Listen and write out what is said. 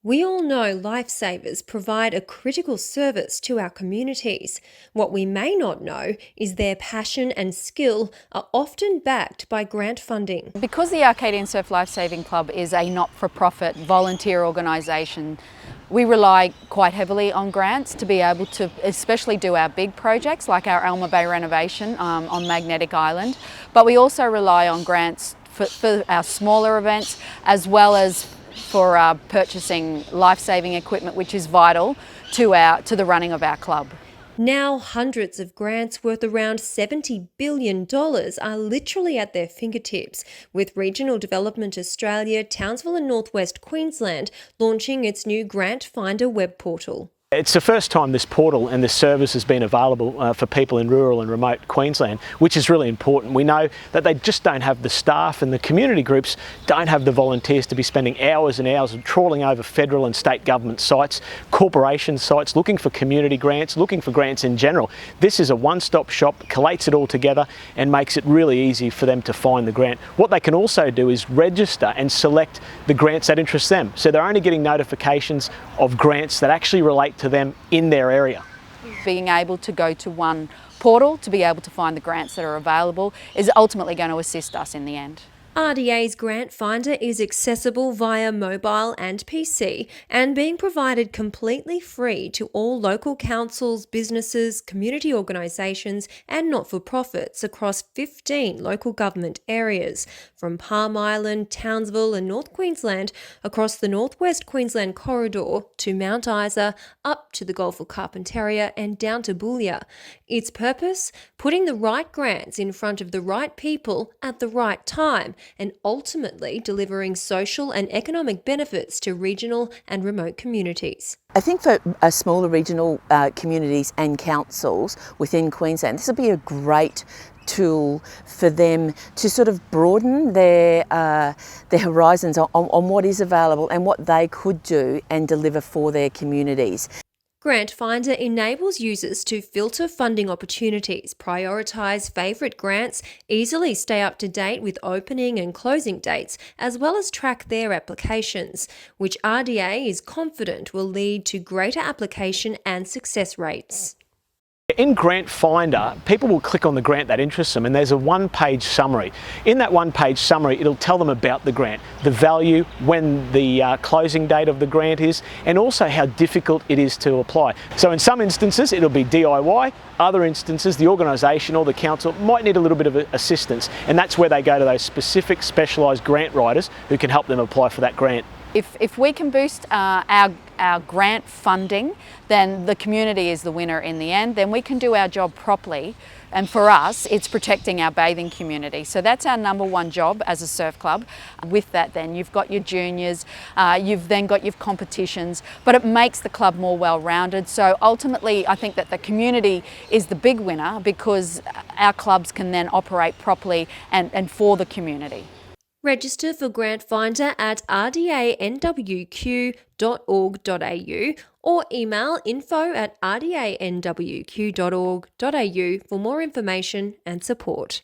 We all know lifesavers provide a critical service to our communities. What we may not know is their passion and skill are often backed by grant funding. Because the Arcadian Surf Lifesaving Club is a not-for-profit volunteer organisation, we rely quite heavily on grants to be able to especially do our big projects like our Alma Bay renovation on Magnetic Island, but we also rely on grants for our smaller events as well as for purchasing life-saving equipment, which is vital to the running of our club. Now, hundreds of grants worth around $70 billion are literally at their fingertips, with Regional Development Australia, Townsville and North-west Queensland launching its new Grant Finder web portal. It's the first time this portal and this service has been available for people in rural and remote Queensland, which is really important. We know that they just don't have the staff, and the community groups don't have the volunteers to be spending hours and hours trawling over federal and state government sites, corporation sites, looking for community grants, looking for grants in general. This is a one-stop shop, collates it all together and makes it really easy for them to find the grant. What they can also do is register and select the grants that interest them. So they're only getting notifications of grants that actually relate to them in their area. Being able to go to one portal to be able to find the grants that are available is ultimately going to assist us in the end. RDA's Grant Finder is accessible via mobile and PC and being provided completely free to all local councils, businesses, community organisations and not-for-profits across 15 local government areas, from Palm Island, Townsville and North Queensland, across the North-west Queensland Corridor to Mount Isa, up to the Gulf of Carpentaria and down to Boulia. Its purpose? Putting the right grants in front of the right people at the right time, and ultimately delivering social and economic benefits to regional and remote communities. I think for smaller regional communities and councils within Queensland, this will be a great tool for them to sort of broaden their horizons on what is available and what they could do and deliver for their communities. Grant Finder enables users to filter funding opportunities, prioritise favourite grants, easily stay up to date with opening and closing dates, as well as track their applications, which RDA is confident will lead to greater application and success rates. In Grant Finder, people will click on the grant that interests them and there's a one-page summary. In that one-page summary, it'll tell them about the grant, the value, when the closing date of the grant is, and also how difficult it is to apply. So in some instances, it'll be DIY. Other instances, the organisation or the council might need a little bit of assistance, and that's where they go to those specific specialised grant writers who can help them apply for that grant. If we can boost our grant funding, then the community is the winner in the end. Then we can do our job properly. And for us, it's protecting our bathing community. So that's our number one job as a surf club. With that then, you've got your juniors, you've then got your competitions, but it makes the club more well-rounded. So ultimately, I think that the community is the big winner because our clubs can then operate properly and for the community. Register for Grant Finder at rdanwq.org.au or email info@rdanwq.org.au for more information and support.